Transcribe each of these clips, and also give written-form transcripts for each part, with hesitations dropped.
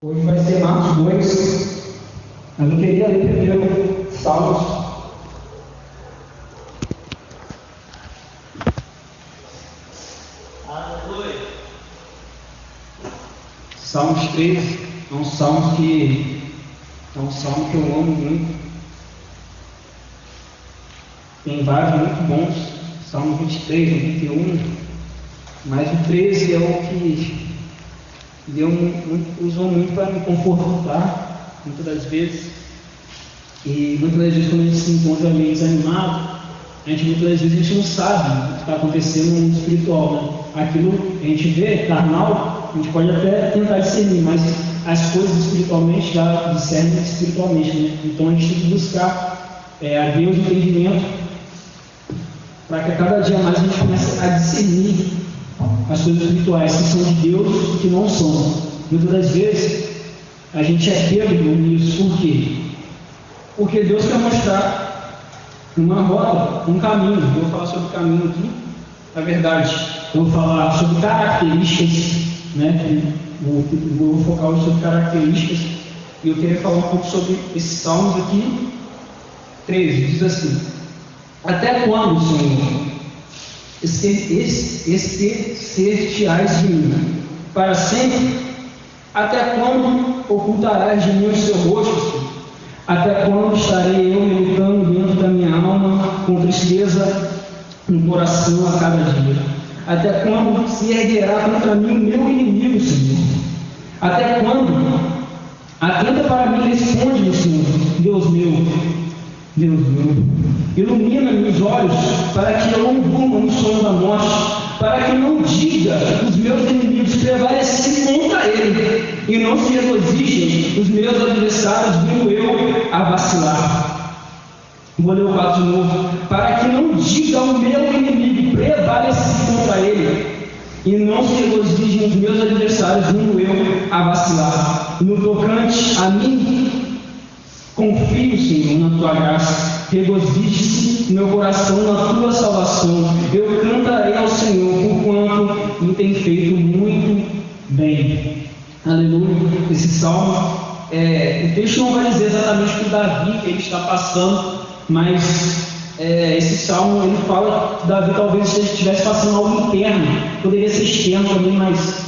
Hoje vai ser Marcos 2. Mas eu queria ler primeiro Salmos. Salmos 13 é um salmo que eu amo muito. Tem vários muito bons, Salmo 23, 91, mas o 13 é o que Deus usou muito para me confortar, muitas das vezes. E muitas das vezes, quando a gente se encontra meio desanimado, muitas das vezes a gente não sabe o que está acontecendo no mundo espiritual, né? Aquilo a gente vê, carnal, a gente pode até tentar discernir, mas as coisas espiritualmente já discernem espiritualmente, né? Então a gente tem que buscar a Deus entendimento, para que a cada dia mais a gente comece a discernir as coisas espirituais que são de Deus e que não são. Muitas das vezes a gente é pego nisso. Por quê? Porque Deus quer mostrar uma rota, um caminho. Eu vou falar sobre o caminho aqui. Na verdade, eu vou falar sobre características, né? Vou focar hoje sobre características. E eu queria falar um pouco sobre esses salmos aqui. 13, diz assim: até quando, Senhor, esquecer-te-ás de mim? Para sempre? Até quando ocultarás de mim o seu rosto, Senhor? Até quando estarei eu meditando dentro da minha alma, com tristeza no coração a cada dia? Até quando se erguerá contra mim o meu inimigo, Senhor? Até quando? Atenta para mim, responde-me, Senhor, Deus meu. Deus meu, ilumina meus olhos, para que eu não durma no sono da morte, para que eu não diga os meus inimigos prevaleci contra ele, e não se regozijem os meus adversários, vindo eu a vacilar. Vou ler o 4 de novo. Para que não diga o meu inimigo prevaleci contra ele, e não se regozijem os meus adversários, vindo eu a vacilar. No tocante a mim, confio, Senhor, na tua graça, regozije-se meu coração na tua salvação. Eu cantarei ao Senhor, porquanto me tem feito muito bem. Aleluia. Esse salmo, o texto não vai dizer exatamente o que Davi ele está passando, mas esse salmo ele fala que Davi talvez estivesse passando algo interno, poderia ser externo também, mas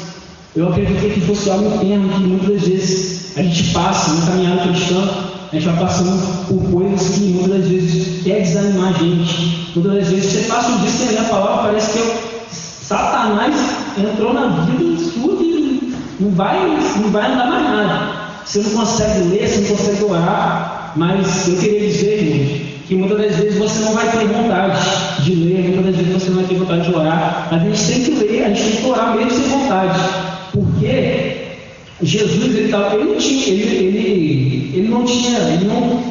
eu acredito que fosse algo interno, que muitas vezes a gente passa na caminhada cristã. A gente vai passando por coisas que muitas das vezes quer desanimar a gente. Muitas das vezes você passa um dia sem ler a palavra, parece que Satanás entrou na vida sua e não vai andar mais nada. Você não consegue ler, você não consegue orar. Mas eu queria dizer, irmãos, que muitas das vezes você não vai ter vontade de ler, muitas das vezes você não vai ter vontade de orar. Mas a gente tem que ler, a gente tem que orar mesmo sem vontade. Porque Jesus,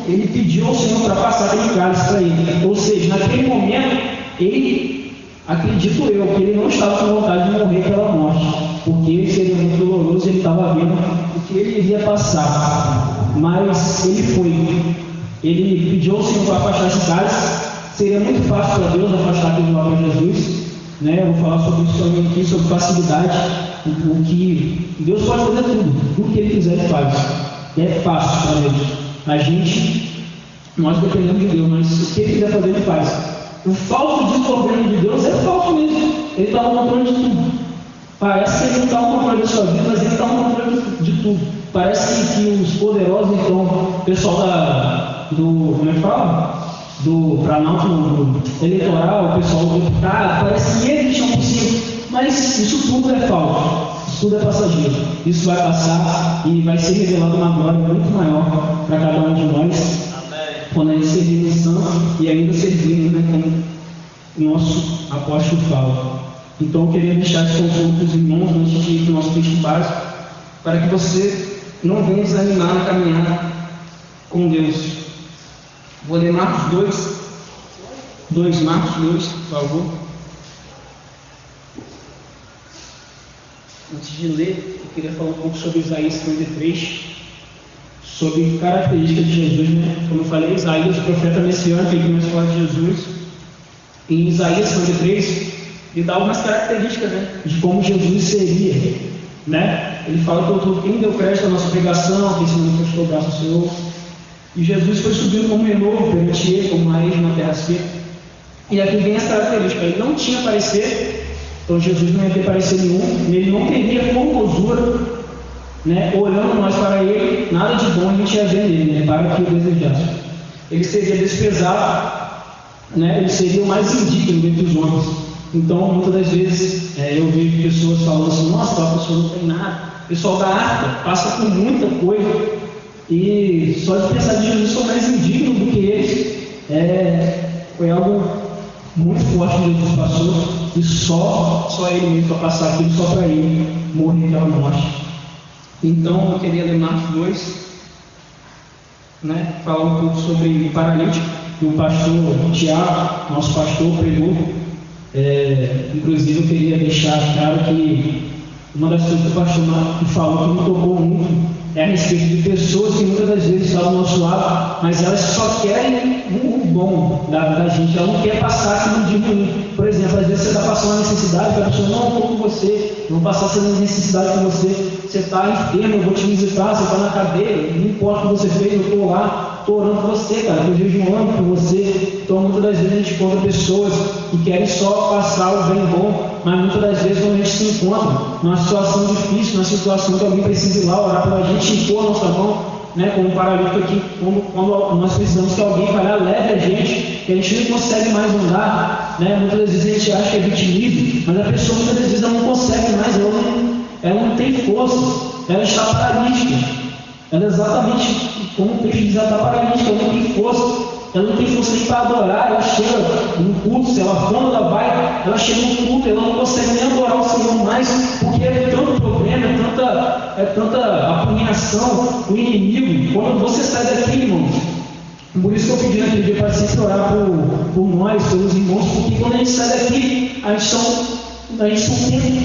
ele pediu ao Senhor para passar aquele cálice para ele. Ou seja, naquele momento, acredito eu, que ele não estava com vontade de morrer pela morte, porque seria muito doloroso, ele estava vendo o que ele iria passar. Mas ele pediu ao Senhor para afastar esse cálice. Seria muito fácil para Deus afastar aquele mal para Jesus, né? Eu vou falar sobre isso também aqui, sobre facilidade. O que Deus pode fazer tudo, o que Ele quiser Ele faz. É fácil para Deus. Nós dependemos de Deus, mas o que Ele quiser fazer Ele faz. O falso desgoverno de Deus é falso mesmo. Ele está no controle de tudo. Parece que Ele não está no controle da sua vida, mas Ele está no controle de tudo. Parece que os poderosos, então, o pessoal como é que fala? Do Planalto eleitoral, o pessoal do deputado, parece que eles estão por cima. Mas isso tudo é falso, isso tudo é passageiro. Isso vai passar e vai ser revelado uma glória muito maior para cada um de nós. Amém. Quando a gente servir no santo e ainda servimos, né, como o nosso apóstolo fala. Então eu queria deixar esse conteúdo para os irmãos antes de ir para o nosso texto básico, para que você não venha desanimar na caminhada com Deus. Vou ler Marcos 2, Marcos 2, por favor. Antes de ler, eu queria falar um pouco sobre Isaías 53, sobre características de Jesus, né? Como eu falei, Isaías, o profeta messiânico, que começou a falar de Jesus. Em Isaías 53, ele dá algumas características, né, de como Jesus seria, né? Ele fala que quem deu crédito à nossa pregação, que ensinou que eu braço ao Senhor. E Jesus foi subindo como renovo perante ele, como raiz na terra seca. E aqui vem essa característica: ele não tinha parecer, então Jesus não ia ter parecer nenhum, ele não teria formosura, né? Olhando nós para ele, nada de bom a gente ia ver nele, né? Para que o desejasse. Ele seria desprezado, né? Ele seria o mais indigno entre os homens. Então, muitas das vezes, eu vejo pessoas falando assim: nossa, a pessoa não tem nada. O pessoal da arca passa por muita coisa, e só de pensar que Jesus sou mais indigno do que eles, foi algo muito forte que Jesus passou, e só ele mesmo para passar aquilo, só para ele morrer aquela morte. Então, eu queria ler Marcos 2, né, falar um pouco sobre o paralítico, que o pastor Tiago, nosso pastor, pregou. Inclusive, eu queria deixar claro que uma das coisas que o pastor falou que me tocou muito é a respeito de pessoas que muitas das vezes estão ao nosso lado, mas elas só querem o bom da gente, ela não quer passar aquilo de ruim. Por exemplo, às vezes você está passando uma necessidade, a pessoa não estou com você, não vou passar essa necessidade com você está enfermo, eu vou te visitar, você está na cadeia, não importa o que você fez, eu estou lá, estou orando por você, cara, estou jejuando por você. Então, muitas das vezes a gente encontra pessoas que querem só passar o bem bom, mas muitas das vezes quando a gente se encontra numa situação difícil, numa situação que alguém precisa ir lá orar pela gente, impor a nossa mão, né, como um paralítico aqui, quando nós precisamos que alguém vai lá, leve a gente, que a gente não consegue mais andar, né? Muitas das vezes a gente acha que é vitimismo, mas a pessoa muitas das vezes ela não consegue mais, ela não tem força, ela está paralítica, ela exatamente como o texto diz, ela está paralítica, ela não tem força. Ela não tem força nem para adorar, ela chega no culto, se ela for, ela vai, ela chega no culto, ela não consegue nem adorar o Senhor mais, porque é tanto problema, é tanta apurrinhação, o inimigo. Quando você sai daqui, irmãos, por isso que eu pedi naquele dia para sempre orar por nós, pelos irmãos, porque quando a gente sai daqui, a gente está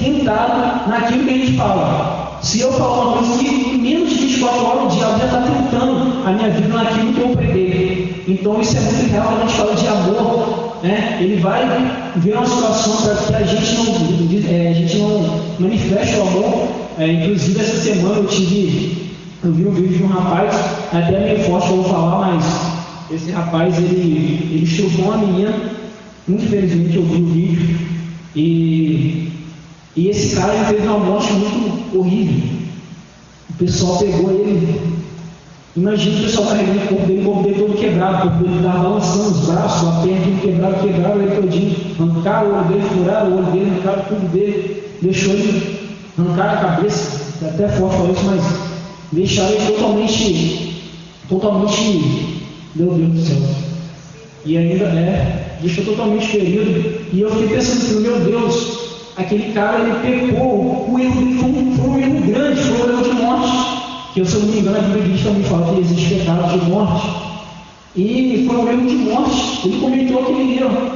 tentado naquilo que a gente fala. Se eu falar uma coisa que em menos de 24 horas o diabo já está tentando a minha vida naquilo que eu preguei. Então isso é muito real quando a gente fala de amor, né? Ele vai ver uma situação para que a gente não manifeste o amor. Inclusive essa semana eu vi um vídeo de um rapaz, até meio forte que eu vou falar, mas esse rapaz ele chupou uma menina, infelizmente eu vi o vídeo, e esse cara ele teve uma morte muito horrível. O pessoal pegou ele. Imagina o pessoal carregando o corpo dele todo quebrado, o corpo dele estava balançando os braços, a perna tudo quebraram ele todinho, arrancaram o olho dele, furaram o olho dele, arrancaram tudo dele, deixou ele arrancar a cabeça, é até forte falar isso, mas deixaram ele totalmente, meu Deus do céu, e ainda deixou totalmente ferido, e eu fiquei pensando assim, meu Deus, aquele cara ele pecou, o erro dele foi um erro grande, foi um erro de morte. Que, se eu não me engano, a Bíblia diz também fala que existe pecado de morte. E foi um erro de morte. Ele cometeu aquele erro.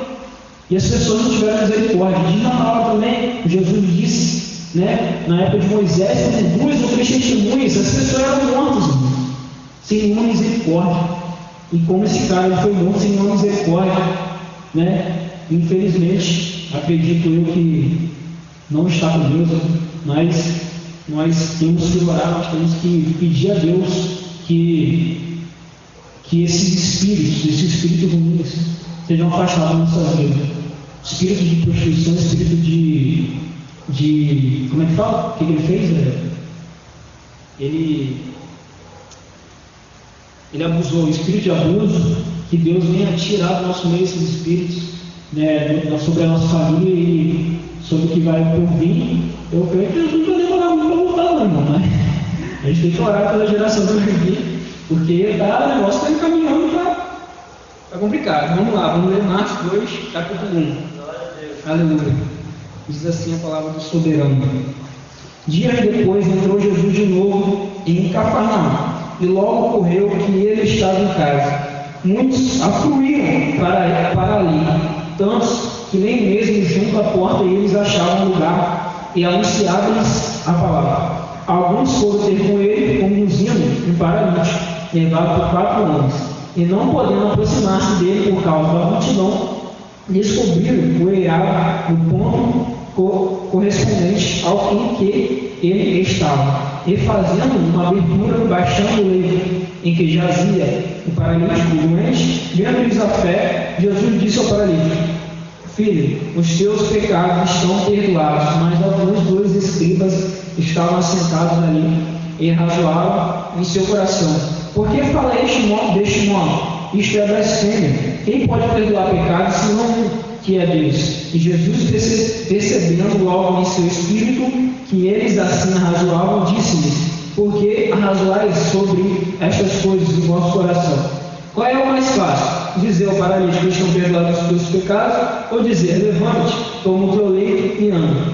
E as pessoas não tiveram misericórdia. Diz na palavra também, Jesus disse, né, na época de Moisés, com 2 ou 3 testemunhas, as pessoas eram mortas, irmão, sem nenhuma misericórdia. E como esse cara ele foi morto sem nenhuma misericórdia, né? Infelizmente, acredito eu que não está com Deus, mas nós temos que orar, nós temos que pedir a Deus que esses espíritos ruins sejam afastados da nossa vida. Espírito de prostituição, espírito de como é que fala? O que ele fez? Ele abusou, o espírito de abuso, que Deus venha tirar do nosso meio esses espíritos, né, sobre a nossa família e sobre o que vai por vir. Eu creio que Jesus não vai demorar muito para voltar, não, irmão, né? A gente tem que orar pela geração do vir, porque o negócio está encaminhando para complicado. Vamos lá, vamos ler Marcos 2, capítulo 1. Aleluia. Diz assim a palavra do soberano. Dias depois entrou Jesus de novo em Cafarnaum, e logo ocorreu que ele estava em casa. Muitos afluíram para ali, tantos que nem mesmo junto à porta eles achavam lugar, e anunciavam-lhes a palavra. Alguns foram ter com ele, conduzindo um paralítico, levado por 4 homens, e não podendo aproximar-se dele por causa da multidão, descobriram o eirado no ponto correspondente ao em que ele estava, e fazendo uma abertura, baixando o leito em que jazia o paralítico doente, vendo-lhes a fé, Jesus disse ao paralítico: Filho, os teus pecados estão perdoados. Mas alguns dos escribas estavam assentados ali e razoavam em seu coração: Por que fala deste modo? Isto é blasfêmia. Quem pode perdoar pecados senão um, que é Deus? E Jesus, percebendo logo em seu espírito que eles assim razoavam, disse-lhes: Por que razoais sobre estas coisas em vosso coração? Qual é o mais fácil? Dizer ao paralítico: Estão perdoados os teus pecados? Ou dizer: Levante, toma o teu leito e anda?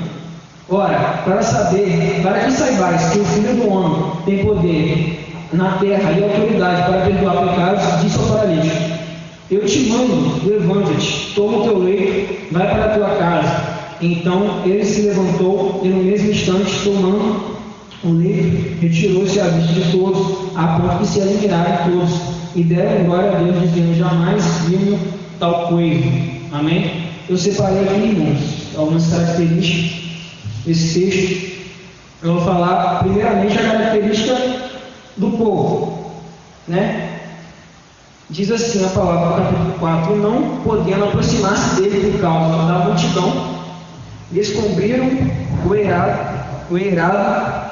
Ora, para que saibais que o Filho do Homem tem poder na terra e autoridade para perdoar pecados, disse ao paralítico: Eu te mando, levanta-te, toma o teu leito, vai para a tua casa. Então ele se levantou e no mesmo instante, tomando o leito, retirou-se à vista de todos, a ponto que se admiraram todos, e deram glória a Deus, dizendo: Jamais vimos tal coisa. Amém? Eu separei aqui, irmãos, algumas características desse texto. Eu vou falar primeiramente a característica do povo, né? Diz assim a palavra, capítulo 4: Não podendo aproximar-se dele por causa da multidão, descobriram o eirado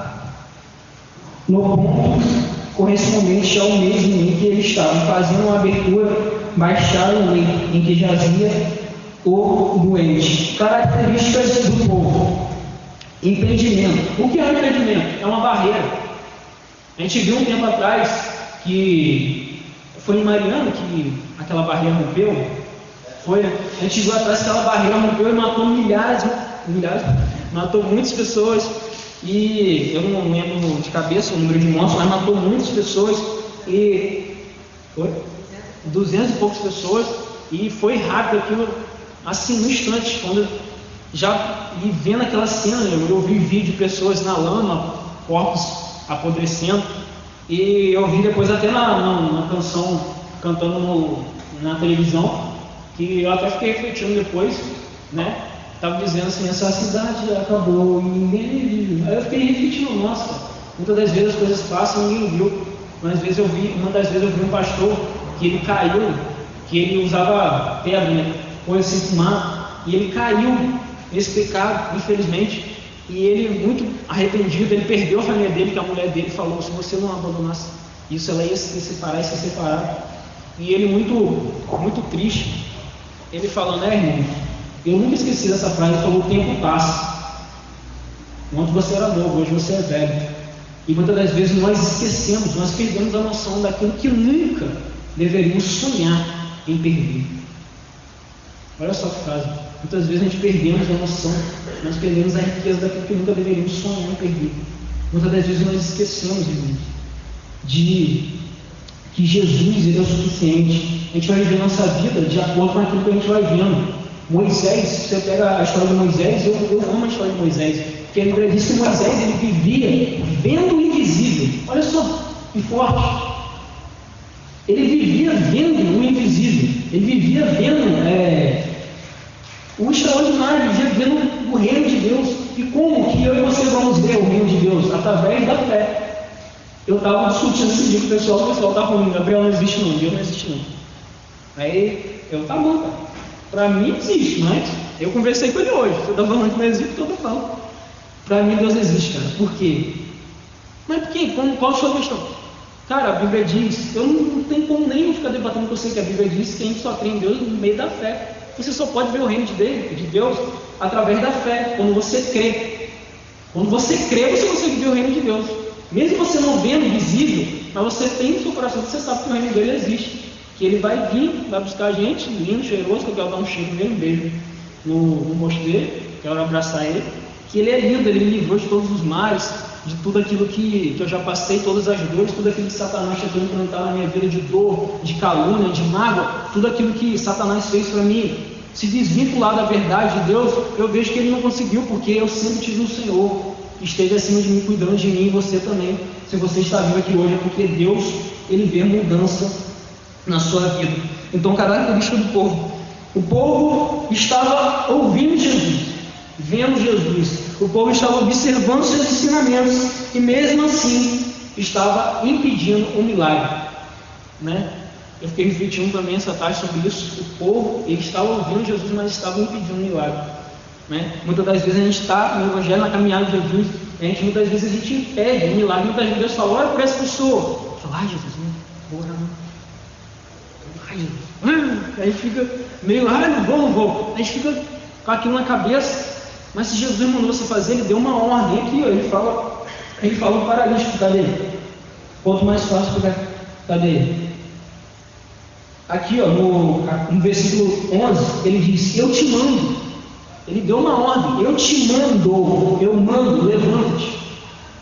no ponto correspondente ao mesmo em que ele estava, fazendo uma abertura, baixaram o leito em que jazia o doente. Características do povo: impedimento. O que é um impedimento? É uma barreira. A gente viu um tempo atrás que foi em Mariana que aquela barreira rompeu. A gente viu atrás que aquela barreira rompeu e matou milhares, matou muitas pessoas. E eu não lembro de cabeça o número de mortos, mas matou muitas pessoas. E foi 200 e poucas pessoas. E foi rápido aquilo, assim, no instante. Quando já e vendo aquela cena, eu vi vídeo de pessoas na lama, corpos apodrecendo, e eu vi depois até na canção cantando na televisão, que eu até fiquei refletindo depois, né? Estava dizendo assim: essa cidade acabou e ninguém viu. Aí eu fiquei refletindo: nossa, muitas das vezes as coisas passam e ninguém viu. Uma das vezes eu vi um pastor que ele caiu, que ele usava pedra, né? Coisa assim, fumar, e ele caiu nesse pecado, infelizmente. E ele, muito arrependido, ele perdeu a família dele, que a mulher dele falou: se você não abandonasse isso, ela ia se separar e se separar. E ele, muito triste, ele falando: irmão, eu nunca esqueci dessa frase. Ele falou: o tempo passa. Ontem você era novo, hoje você é velho. E muitas das vezes nós esquecemos, nós perdemos a noção daquilo que nunca deveríamos sonhar em perder. Olha só que frase. Muitas vezes a gente perdemos a noção, nós perdemos a riqueza daquilo que nunca deveríamos sonhar em perder. Muitas das vezes nós esquecemos, irmãos, de que Jesus, ele é o suficiente. A gente vai viver nossa vida de acordo com aquilo que a gente vai vendo. Moisés, você pega a história de Moisés, eu amo a história de Moisés, porque a Bíblia diz que Moisés, ele vivia vendo o invisível. Olha só que forte. Ele vivia vendo o invisível, ele vivia vendo o extraordinário, ele vivia vendo o reino de Deus. E como que eu e você vamos ver o reino de Deus? Através da fé. Eu estava discutindo esse dia com o pessoal está ruim, Gabriel não existe não, Deus não existe não. Aí tá bom, cara. Para mim existe, mas eu conversei com ele hoje. Você está falando que não existe, então eu falo. Para mim Deus existe, cara. Por quê? Mas por quê? Qual a sua questão? Cara, a Bíblia diz, eu não tenho como nem ficar debatendo com você, que a Bíblia diz que a gente só crê em Deus no meio da fé. Você só pode ver o reino de Deus através da fé, quando você crê. Quando você crê, você consegue ver o reino de Deus. Mesmo você não vendo visível, mas você tem no seu coração, você sabe que o reino dele existe. Que ele vai vir, vai buscar a gente, lindo, cheiroso, que eu quero dar um cheiro nele, um beijo no rosto dele, quero abraçar ele. Que ele é lindo, ele me livrou de todos os males, de tudo aquilo que eu já passei, todas as dores, tudo aquilo que Satanás tentou implantar na minha vida, de dor, de calúnia, de mágoa, tudo aquilo que Satanás fez para mim se desvincular da verdade de Deus. Eu vejo que ele não conseguiu, porque eu sempre tive um Senhor que esteja acima de mim, cuidando de mim, e você também. Se você está vivo aqui hoje, é porque Deus, ele vê mudança na sua vida. Então, característica do povo: o povo estava ouvindo Jesus, vendo Jesus. O povo estava observando seus ensinamentos e mesmo assim estava impedindo o milagre, né? Eu fiquei refletindo também essa tarde sobre isso. O povo, ele estava ouvindo Jesus, mas estava impedindo o milagre, né? Muitas das vezes a gente está no Evangelho, na caminhada de Jesus, muitas vezes a gente impede o milagre. Muitas vezes Deus fala, olha para essa pessoa, fala, ai Jesus, não vou orar não. Ai Jesus, aí fica meio, ai não vou. A gente fica com aquilo na cabeça. Mas se Jesus mandou você fazer, ele deu uma ordem aqui, ó, ele fala o paralítico, cadê ele? Ponto mais fácil, cadê ele? Aqui, ó, no versículo 11, ele diz, eu te mando. Ele deu uma ordem, eu te mando, eu mando, levanta-te.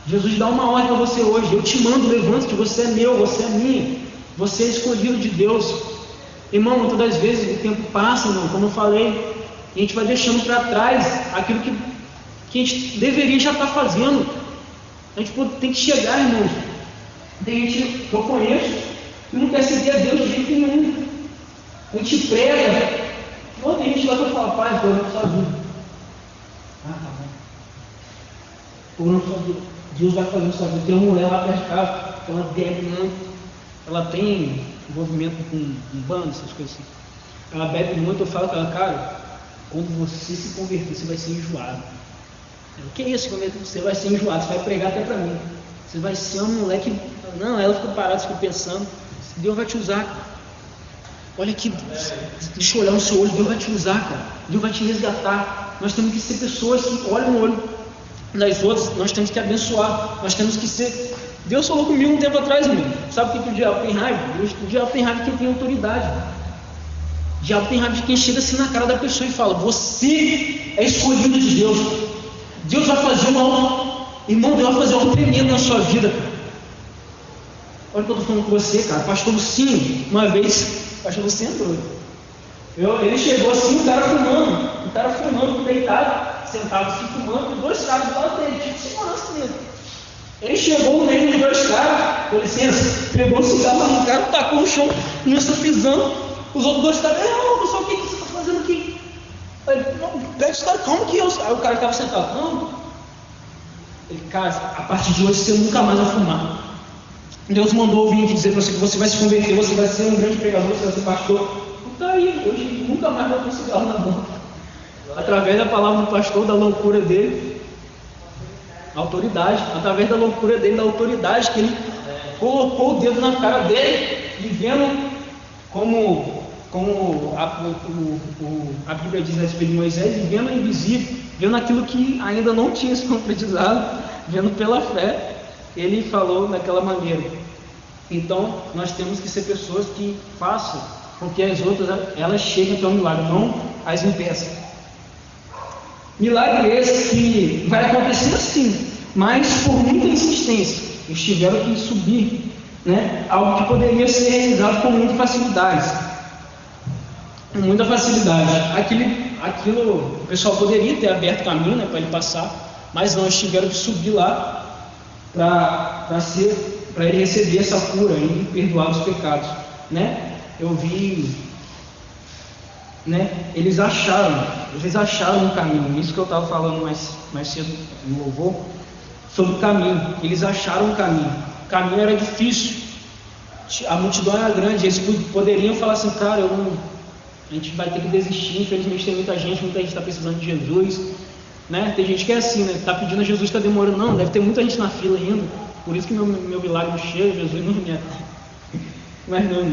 Jesus dá uma ordem para você hoje, eu te mando, levanta-te, você é meu, você é minha, você é escolhido de Deus. Irmão, muitas das vezes o tempo passa, irmão, como eu falei, e a gente vai deixando para trás aquilo que a gente deveria já estar fazendo. A gente tem que chegar, irmão. Tem gente que eu conheço que não quer seguir a Deus de jeito nenhum. A gente prega. Tem gente lá que fala, pai, estou orando sua vida. Tá bom. Estou orando sua vida. Deus vai fazer sua vida. Tem uma mulher lá perto de casa, ela bebe muito. Ela tem envolvimento com banda, essas coisas assim. Ela bebe muito, eu falo com ela, cara, quando você se converter, você vai ser enjoado. O que é isso? Você vai ser enjoado, você vai pregar até para mim. Você vai ser uma mulher que... Não, ela fica parada, fica pensando. Deus vai te usar, cara. Olha aqui, deixa eu olhar no seu olho, Deus vai te usar, cara. Deus vai te resgatar. Nós temos que ser pessoas que olham no olho das outras, nós temos que abençoar, nós temos que ser... Deus falou comigo um tempo atrás, irmão. Sabe o que o diabo tem raiva? O diabo tem raiva de quem tem autoridade. O diabo tem raiva de quem chega assim na cara da pessoa e fala, você é escolhido de Deus. Deus vai fazer irmão, Deus vai fazer algo tremendo na sua vida, cara. Olha o que eu estou falando com você, cara. Pastor Lucinho, uma vez, pastor Lucinho entrou. Ele chegou assim, o cara fumando, deitado, sentado assim, fumando, 2 caras do lado dele, tipo segurança dele. Ele chegou no meio dos 2 caras, com licença, pegou o cigarro no cara, tacou no chão, começou pisando. Os outros 2 caras, pessoal, o que você está fazendo aqui? Ele, não, pega esse cara, calma que eu. Aí o cara estava sentado, não. Ele, cara, a partir de hoje você nunca mais vai fumar. Deus mandou vir aqui dizer para você que você vai se converter, você vai ser um grande pregador, você vai ser pastor. Então aí, hoje nunca mais vai ter cigarro na boca. Através da palavra do pastor, da loucura dele, autoridade, através da loucura dele, da autoridade que ele colocou o dedo na cara dele, vivendo como a Bíblia diz a respeito de Moisés, vivendo o invisível, vendo aquilo que ainda não tinha se concretizado, vendo pela fé. Ele falou daquela maneira. Então nós temos que ser pessoas que façam com que as outras elas cheguem até o milagre, não as impeçam. Milagre esse que vai acontecer sim, mas por muita insistência. Eles tiveram que subir, né? Algo que poderia ser realizado com muita facilidade. Com muita facilidade. Aquilo o pessoal poderia ter aberto caminho, né, para ele passar, mas não, eles tiveram que subir lá para ele receber essa cura e perdoar os pecados, né? Eu vi, né? Eles acharam um caminho. Isso que eu estava falando mais cedo no louvor, sobre o caminho. Eles acharam um caminho. O caminho era difícil, a multidão era grande. Eles poderiam falar assim, cara, a gente vai ter que desistir. Infelizmente tem muita gente está precisando de Jesus, né? Tem gente que é assim, né? Está pedindo a Jesus, está demorando. Não, deve ter muita gente na fila ainda. Por isso que meu milagre não chega, Jesus não me atende. Mas não,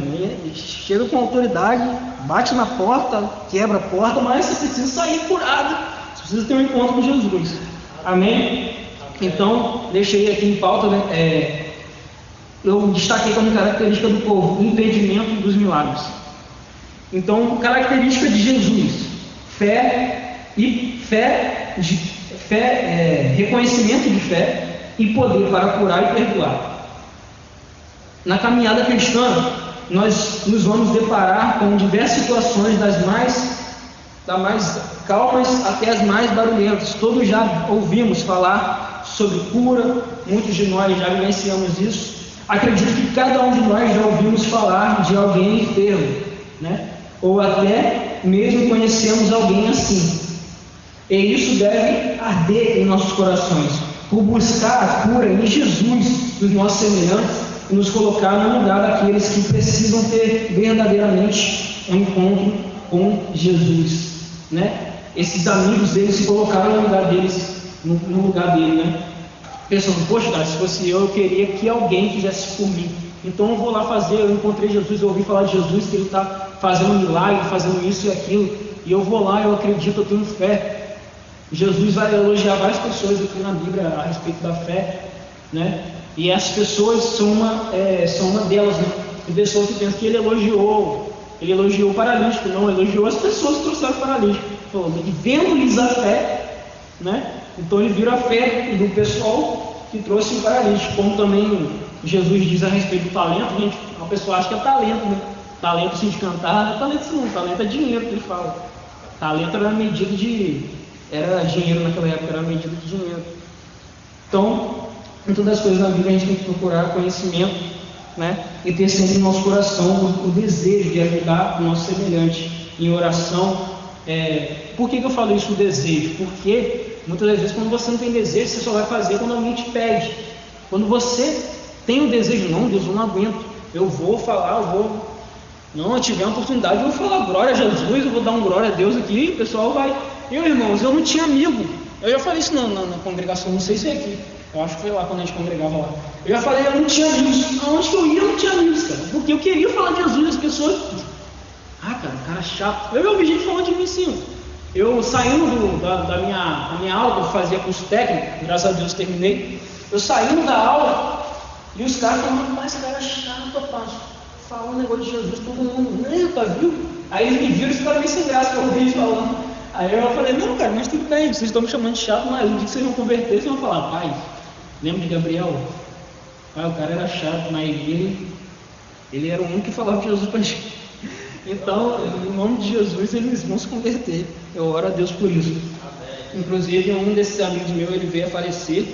chega com autoridade, bate na porta, quebra a porta, mas você precisa sair curado, você precisa ter um encontro com Jesus. Amém? Então, deixei aqui em pauta, né? Eu destaquei como característica do povo, impedimento dos milagres. Então, característica de Jesus, reconhecimento de fé e poder para curar e perdoar. Na caminhada cristã, nós nos vamos deparar com diversas situações das mais calmas até as mais barulhentas. Todos já ouvimos falar sobre cura, muitos de nós já vivenciamos isso. Acredito que cada um de nós já ouvimos falar de alguém enfermo, né? Ou até mesmo conhecemos alguém assim. E isso deve arder em nossos corações, por buscar a cura em Jesus dos nossos semelhantes e nos colocar no lugar daqueles que precisam ter verdadeiramente um encontro com Jesus, né? Esses amigos deles se colocaram no lugar deles, no lugar dele, né? Pensando, poxa, cara, se fosse eu queria que alguém fizesse por mim. Então eu vou lá fazer, eu encontrei Jesus, eu ouvi falar de Jesus, que ele está fazendo um milagre, fazendo isso e aquilo, e eu vou lá, eu acredito, eu tenho fé. Jesus vai elogiar várias pessoas aqui na Bíblia a respeito da fé, né? E essas pessoas são uma delas, né? Tem pessoas que pensam que ele elogiou o paralítico, não, elogiou as pessoas que trouxeram o paralítico, falou, vendo-lhes a fé, né? Então ele vira a fé do pessoal que trouxe o paralítico, como também Jesus diz a respeito do talento. Gente, a pessoa acha que é talento, né? Talento sim de cantar, não é talento sim, talento é dinheiro que ele fala. Talento era medida era dinheiro naquela época, era medida de dinheiro. Então, em todas as coisas na vida a gente tem que procurar conhecimento, né? E ter sempre no nosso coração o desejo de ajudar o nosso semelhante em oração. Por que eu falo isso, o desejo? Porque muitas das vezes quando você não tem desejo, você só vai fazer quando alguém te pede. Quando você tem o desejo, não, Deus, eu não aguento, eu vou falar, não, eu tiver uma oportunidade, eu vou falar glória a Jesus, eu vou dar um glória a Deus aqui, o pessoal vai. Irmãos, eu não tinha amigo. Eu já falei isso na congregação, não sei se é aqui, eu acho que foi lá quando a gente congregava lá. Eu já falei, eu não tinha amigos. Aonde que eu ia, eu não tinha amigos, cara, porque eu queria falar de Jesus, as pessoas, cara chato. Eu já ouvi gente falando de mim assim. Eu saindo da minha aula, eu fazia curso técnico, graças a Deus terminei. Eu saindo da aula e os caras falando, mas cara chato, rapaz, falando um negócio de Jesus, todo mundo, tá viu? Aí eles me viram e ficaram meio sem graça que eu ouvi eles falando. Aí eu falei, não, cara, mas tudo bem, vocês estão me chamando de chato, mas no dia que vocês vão converter, vocês vão falar, pai, lembra de Gabriel? Pai, o cara era chato, mas ele era o único que falava de Jesus pra gente. Então, em nome de Jesus, eles vão se converter. Eu oro a Deus por isso. Inclusive, um desses amigos meus, ele veio a falecer,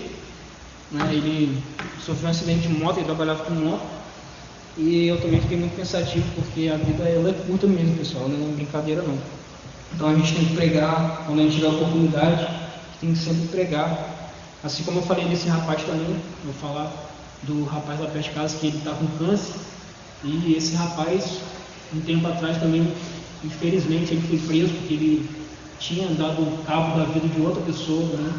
né? Ele sofreu um acidente de moto, ele trabalhava com moto. E eu também fiquei muito pensativo, porque a vida ela é curta mesmo, pessoal, não é brincadeira não. Então a gente tem que pregar, quando a gente tiver a oportunidade, tem que sempre pregar. Assim como eu falei desse rapaz também, vou falar do rapaz lá perto de casa, que ele está com câncer. E esse rapaz, um tempo atrás também, infelizmente, ele foi preso porque ele tinha dado cabo da vida de outra pessoa, né?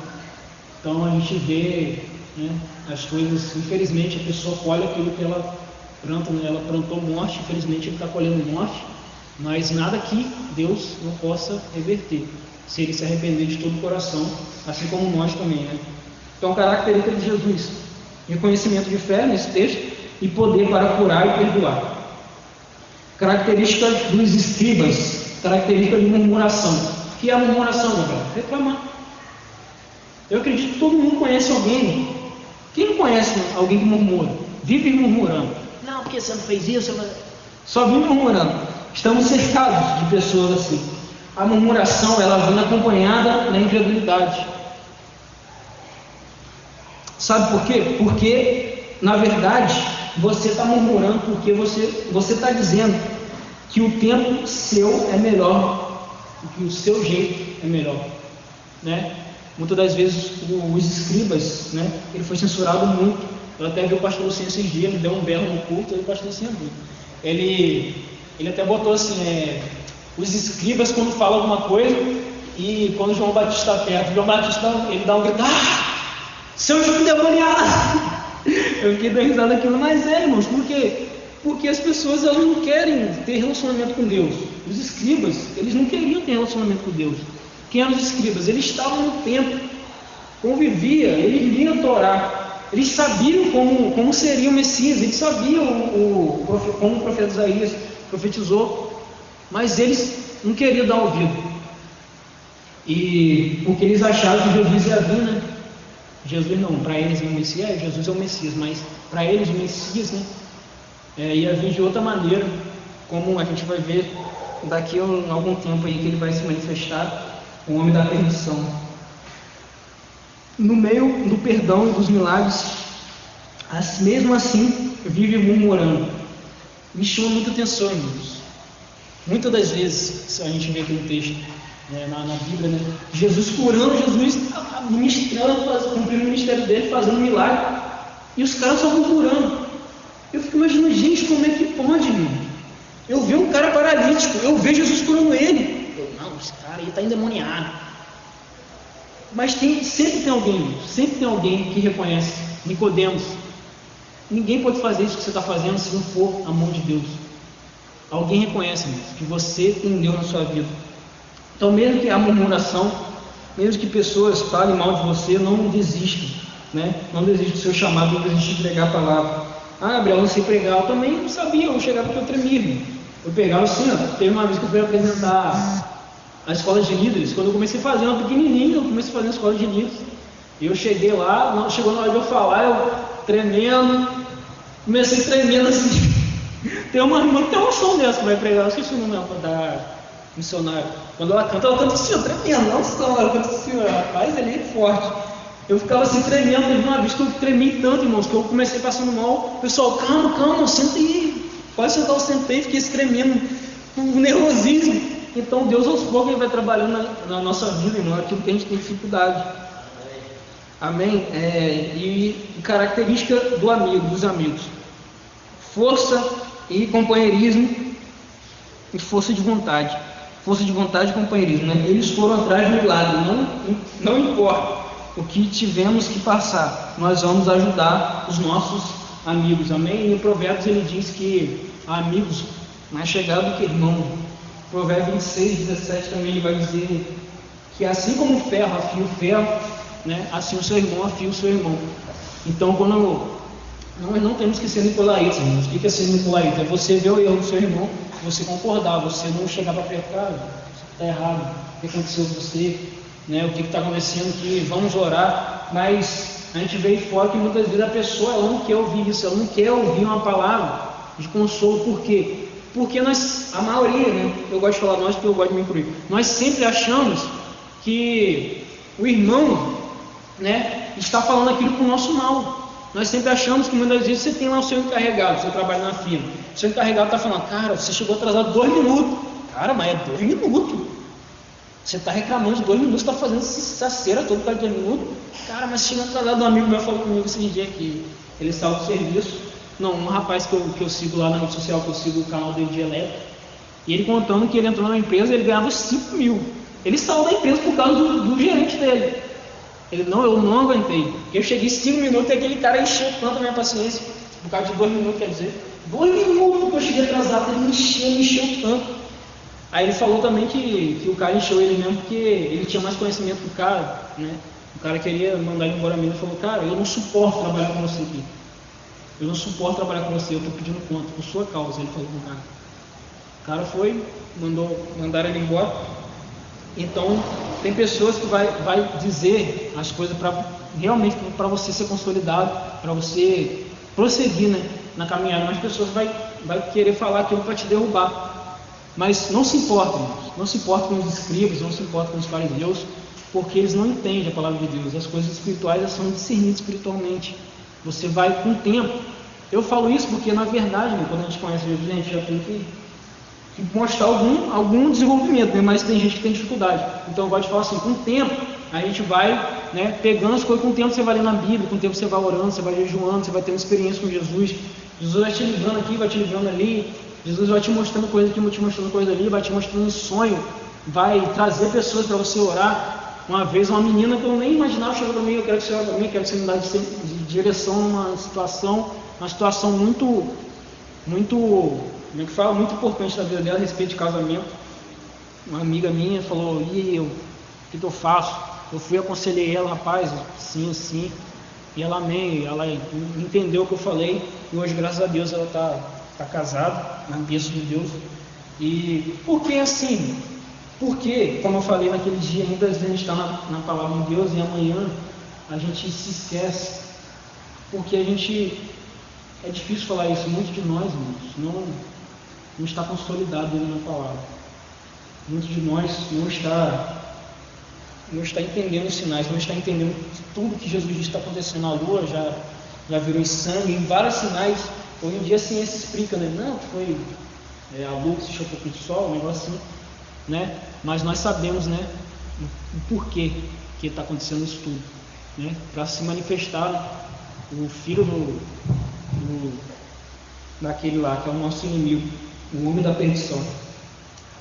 Então a gente vê, né, as coisas, infelizmente a pessoa colhe aquilo que ela planta, né? Ela plantou morte, infelizmente ele está colhendo morte, mas nada que Deus não possa reverter, se ele se arrepender de todo o coração, assim como nós também, né? Então, característica de Jesus: reconhecimento de fé nesse texto e poder para curar e perdoar. Característica dos escribas, característica de murmuração. O que é a murmuração, galera? Reclamar. Eu acredito que todo mundo conhece alguém. Quem não conhece alguém que murmura? Vive murmurando. Não, porque você não fez isso, só vive murmurando. Estamos cercados de pessoas assim. A murmuração, ela vem acompanhada da incredulidade. Sabe por quê? Porque, na verdade, você está murmurando porque você está dizendo que o tempo seu é melhor, que o seu jeito é melhor, né? Muitas das vezes os escribas, né? Ele foi censurado muito. Eu até vi o pastor Luciano esses dias, ele deu um berro no culto, e o pastor Luciano ele até botou assim, os escribas quando falam alguma coisa, e quando João Batista está perto, João Batista ele dá um grito, seu endemoniado! Eu fiquei dando risada daquilo, mas irmãos, por quê? Porque as pessoas elas não querem ter relacionamento com Deus. Os escribas, eles não queriam ter relacionamento com Deus. Quem eram os escribas? Eles estavam no templo, conviviam, eles liam a Torá, eles sabiam como seria o Messias, eles sabiam como o profeta Isaías profetizou, mas eles não queriam dar ouvido, e porque eles achavam que Jesus ia vir, né? Jesus não, para eles é o Messias, Jesus é o Messias, mas para eles o Messias, né, ia vir de outra maneira, como a gente vai ver daqui a algum tempo aí, que ele vai se manifestar, o homem da perdição. No meio do perdão e dos milagres, mesmo assim, vive murmurando. Me chama muita atenção, irmãos. Muitas das vezes, se a gente vê aqui no texto, na Bíblia, né? Jesus curando, Jesus ministrando, cumprindo o ministério dele, fazendo milagre, e os caras só vão curando. Eu fico imaginando, gente, como é que pode, irmão? Eu vi um cara paralítico, eu vejo Jesus curando ele. Não, esse cara aí está endemoniado. Mas sempre tem alguém que reconhece. Nicodemos, ninguém pode fazer isso que você está fazendo se não for a mão de Deus. Alguém reconhece, irmãos, que você tem Deus na sua vida. Então, mesmo que a murmuração, mesmo que pessoas falem mal de você, não desista, né? Não desista do seu chamado, não desista de pregar a palavra. Gabriel, não sei pregar. Eu também não sabia, eu chegava porque eu tremia, irmão. Eu pegava assim, teve uma vez que eu fui apresentar a escola de líderes. Quando eu comecei a fazer uma pequenininha, eu comecei a fazer a escola de líderes. E eu cheguei lá, chegou na hora de eu falar, eu tremendo, comecei tremendo assim. Tem uma irmã que tem uma unção dessa que vai pregar, eu esqueci o nome da missionária. Quando ela canta assim, ó, tremendo, não unção, ela canta assim, ó, rapaz, ele é forte. Eu ficava assim tremendo, teve uma vez que eu tremi tanto, irmãos, que eu comecei passando mal. O pessoal, calma, senta aí, pode sentar, eu sentei, fiquei tremendo, um nervosismo. Então Deus aos poucos Ele vai trabalhando na nossa vida, irmão, aquilo que a gente tem dificuldade. Amém? E característica dos amigos: força e companheirismo e força de vontade. Força de vontade e companheirismo, né? Eles foram atrás do milagre, não importa o que tivemos que passar, nós vamos ajudar os nossos amigos. Amém? E em Provérbios ele diz que há amigos mais chegados que irmãos. Provérbios 26, 17 também ele vai dizer que assim como o ferro afia o ferro, né, assim o seu irmão afia o seu irmão. Então, nós não temos que ser nicolaítas, irmãos. O que é ser nicolaíta? É você ver o erro do seu irmão, você concordar, você não chegar para perto, cara, você está errado, o que aconteceu com você, né, o que está acontecendo aqui, vamos orar. Mas a gente vê fora que muitas vezes a pessoa ela não quer ouvir isso, ela não quer ouvir uma palavra de consolo. Por quê? Porque a maioria, né, eu gosto de falar nós porque eu gosto de me incluir, nós sempre achamos que o irmão, né, está falando aquilo para o nosso mal. Nós sempre achamos que muitas vezes você tem lá o seu encarregado, você trabalha na firma, o seu encarregado está falando, cara, você chegou atrasado 2 minutos, cara, mas é 2 minutos, você está reclamando de 2 minutos, você está fazendo essa cera toda por causa de 2 minutos, cara, mas chegou atrasado. Um amigo meu falou comigo esse dia que ele saiu do serviço. Não, um rapaz que eu sigo lá na rede social, que eu sigo o canal dele de elétrico, e ele contando que ele entrou na empresa e ele ganhava 5 mil. Ele saiu da empresa por causa do gerente dele. Ele, não, eu não aguentei. Eu cheguei 5 minutos e aquele cara encheu tanto a minha paciência, por causa de 2 minutos, quer dizer, 2 minutos que eu cheguei atrasado, ele me encheu tanto. Aí ele falou também que o cara encheu ele mesmo porque ele tinha mais conhecimento do cara, né? O cara queria mandar ele embora mesmo. Ele falou, cara, eu não suporto trabalhar com você aqui. Eu não suporto trabalhar com você, eu estou pedindo conta, por sua causa, ele falou com o cara. O cara foi, mandaram ele embora. Então, tem pessoas que vai dizer as coisas realmente para você ser consolidado, para você prosseguir, né, na caminhada. Mas as pessoas vai querer falar aquilo para te derrubar. Mas não se importa, irmãos, não se importa com os escribas, não se importa com os fariseus, porque eles não entendem a palavra de Deus. As coisas espirituais são discernidas espiritualmente. Você vai com o tempo. Eu falo isso porque, na verdade, né, quando a gente conhece Jesus, a gente já tem que mostrar algum desenvolvimento, né? Mas tem gente que tem dificuldade. Então eu gosto de falar assim, com o tempo, a gente vai, né, pegando as coisas, com o tempo você vai lendo a Bíblia, com o tempo você vai orando, você vai jejuando, você vai tendo experiência com Jesus. Jesus vai te livrando aqui, vai te livrando ali. Jesus vai te mostrando coisa aqui, vai te mostrando coisa ali, vai te mostrando um sonho, vai trazer pessoas para você orar. Uma vez uma menina que eu nem imaginava chegou para mim, eu quero que você ore para mim, quero que você me dê de direção numa situação muito, como é que fala, muito importante na vida dela, a respeito de casamento. Uma amiga minha falou, e o que eu faço? Eu fui, aconselhei ela, rapaz, assim, e ela amém, ela entendeu o que eu falei, e hoje, graças a Deus, ela está casada, na bênção de Deus. E por que assim? Porque, como eu falei naquele dia, muitas vezes a gente está na palavra de Deus e amanhã a gente se esquece, porque é difícil falar isso, muitos de nós, irmãos, não está consolidado na palavra. Muitos de nós não está entendendo os sinais, não está entendendo tudo que Jesus disse está acontecendo. A lua já virou sangue, em vários sinais. Hoje em dia a ciência explica, né? Não, foi a lua que se chocou com o sol, um negócio assim. né? Mas nós sabemos, né, o porquê que está acontecendo isso tudo, né? Para se manifestar o filho daquele lá, que é o nosso inimigo, o homem da perdição.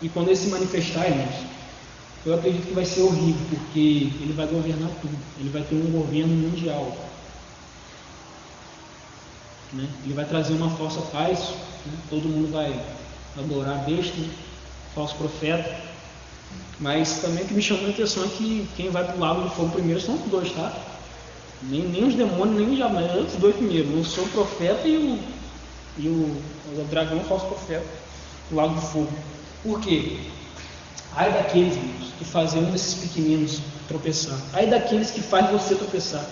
E quando ele se manifestar, irmãos, eu acredito que vai ser horrível, porque ele vai governar tudo, ele vai ter um governo mundial, né? Ele vai trazer uma falsa paz, né? Todo mundo vai adorar a besta, né? Falso profeta. Mas também o que me chamou a atenção é que quem vai para o lago de fogo primeiro são os dois, tá? Nem os demônios, nem os diabos, os dois primeiro, o seu profeta e o dragão, o falso profeta, o lago de fogo. Por quê? Ai daqueles, irmãos, que fazem um desses pequeninos tropeçar. Ai daqueles que fazem você tropeçar.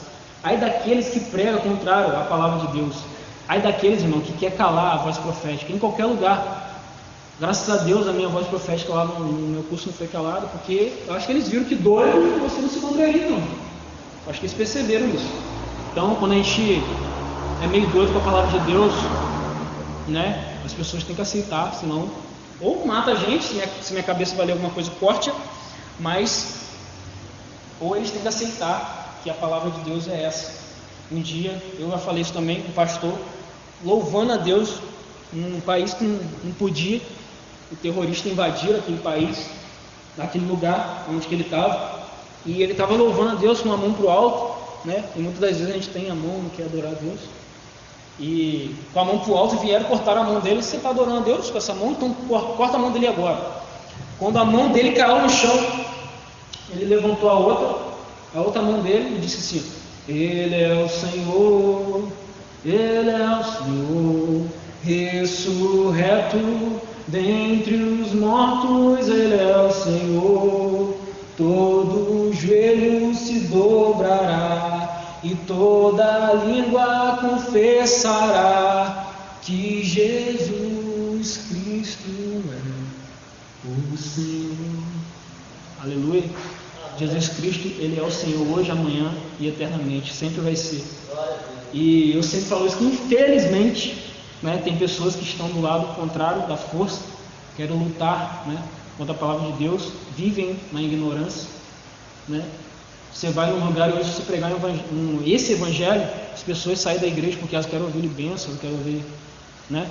Ai daqueles que pregam contrário à palavra de Deus. Ai daqueles, irmão, que quer calar a voz profética em qualquer lugar. Graças a Deus a minha voz profética lá no meu curso não foi calada, porque eu acho que eles viram que doido você não se contraria, não. Eu acho que eles perceberam isso. Então, quando a gente é meio doido com a palavra de Deus, né, as pessoas têm que aceitar, senão ou mata a gente, se minha cabeça valer alguma coisa, corte, mas ou eles têm que aceitar que a palavra de Deus é essa. Um dia, eu já falei isso também com o pastor, louvando a Deus num país que não podia, o terrorista invadiu aquele país, naquele lugar onde ele estava, e ele estava louvando a Deus com a mão para o alto, né? E muitas das vezes a gente tem a mão, não quer adorar a Deus, e com a mão para o alto vieram cortar a mão dele. Você está adorando a Deus com essa mão? Então corta a mão dele agora. Quando a mão dele caiu no chão, ele levantou a outra mão dele e disse assim: Ele é o Senhor, Ele é o Senhor, ressurreto dentre os mortos, Ele é o Senhor. Todo joelho se dobrará e toda língua confessará que Jesus Cristo é o Senhor. Aleluia. Jesus Cristo, Ele é o Senhor hoje, amanhã e eternamente, sempre vai ser. E eu sempre falo isso que infelizmente, né, tem pessoas que estão do lado contrário da força, querem lutar, né, contra a palavra de Deus, vivem na ignorância, né? Você vai num lugar e hoje se pregar esse evangelho, as pessoas saem da igreja porque elas querem ouvir bênção, elas querem ouvir, né?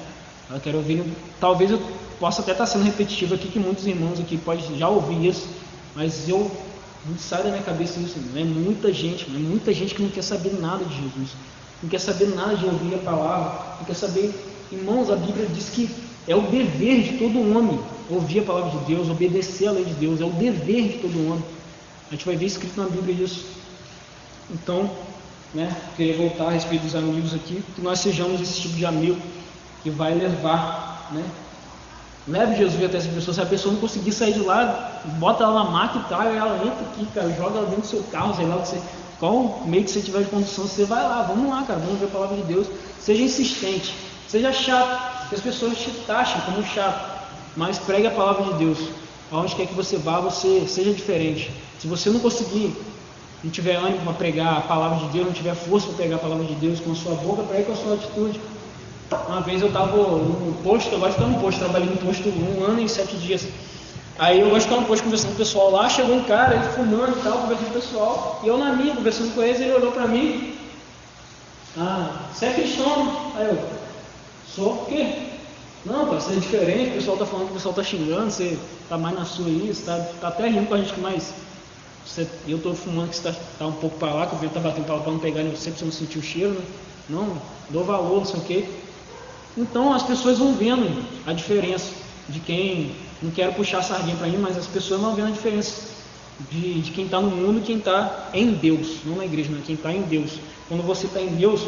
Elas querem ouvir. Talvez eu possa até estar sendo repetitivo aqui, que muitos irmãos aqui podem já ouvir isso, mas não sai da minha cabeça isso. É muita gente que não quer saber nada de Jesus, não quer saber nada de ouvir a palavra, não quer saber. Irmãos, a Bíblia diz que é o dever de todo homem ouvir a palavra de Deus, obedecer a lei de Deus, é o dever de todo homem. A gente vai ver escrito na Bíblia isso. Então, né, queria voltar a respeito dos amigos aqui, que nós sejamos esse tipo de amigo que vai levar, né? Leve Jesus até essa pessoa. Se a pessoa não conseguir sair de lá, bota ela na máquina e tal, e ela entra aqui, cara, joga ela dentro do seu carro, sei lá, qual meio que você tiver de condução, você vai lá, vamos lá, cara, vamos ver a palavra de Deus. Seja insistente, seja chato, que as pessoas te taxam como chato, mas pregue a palavra de Deus. Aonde quer que você vá, você seja diferente. Se você não conseguir, não tiver ânimo para pregar a palavra de Deus, não tiver força para pregar a palavra de Deus com a sua boca, pregue com a sua atitude. Uma vez eu estava no posto, eu gosto de ficar no posto, trabalhei no posto 1 ano e 7 dias. Aí eu gosto de ficar no posto conversando com o pessoal lá, chegou um cara, ele fumando e tal, conversando com o pessoal, e eu na minha, conversando com eles, ele olhou para mim: você é cristão? Aí eu: sou. Por quê? Não, cara, você é diferente, o pessoal está falando que o pessoal está xingando, você está mais na sua aí, você está até rindo com a gente, mas eu estou fumando que você está um pouco para lá, que o vento está batendo para lá para não pegar em você, para você não sentir o cheiro, né? Não, dou valor, não sei o quê. Então as pessoas vão vendo a diferença de quem, não quero puxar a sardinha para mim, mas as pessoas vão vendo a diferença de quem está no mundo e quem está em Deus, não na igreja, não, quem está em Deus. Quando você está em Deus,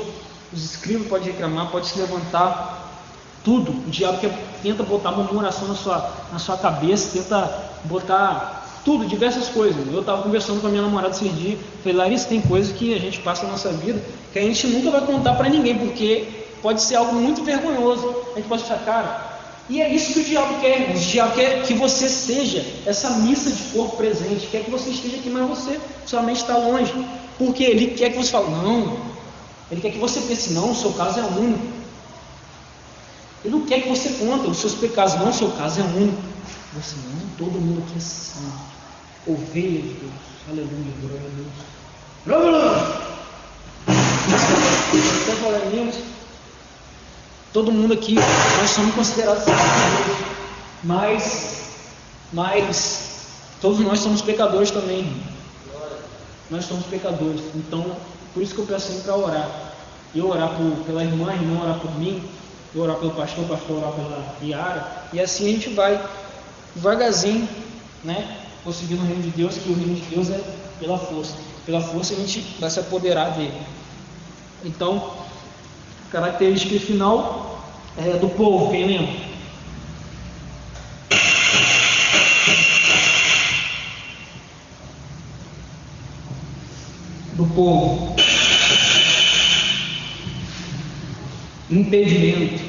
os escribas podem reclamar, pode se levantar, tudo. O diabo tenta botar murmuração na sua cabeça, tenta botar tudo, diversas coisas. Eu estava conversando com a minha namorada esse dia, falei: Larissa, tem coisas que a gente passa na nossa vida que a gente nunca vai contar para ninguém, porque pode ser algo muito vergonhoso. A gente pode achar, cara, e é isso que o diabo quer, irmãos. O diabo quer que você seja essa missa de corpo presente, quer que você esteja aqui, mas sua mente está longe, porque ele quer que você fale, não, ele quer que você pense, não, o seu caso é único. Ele não quer que você conte os seus pecados, não, o seu caso é único. Assim, não todo mundo aqui é santo, ovelha de Deus, aleluia, glória a Deus. Todo mundo aqui, nós somos considerados santos, mas todos nós somos pecadores também. Nós somos pecadores, então por isso que eu peço sempre para orar. Eu orar pela irmã, a irmã orar por mim, eu orar pelo pastor, o pastor orar pela Yara, e assim a gente vai devagarzinho, né, conseguindo o reino de Deus, que o reino de Deus é pela força a gente vai se apoderar dele. Então, característica final do povo, quem lembra? Do povo, impedimento,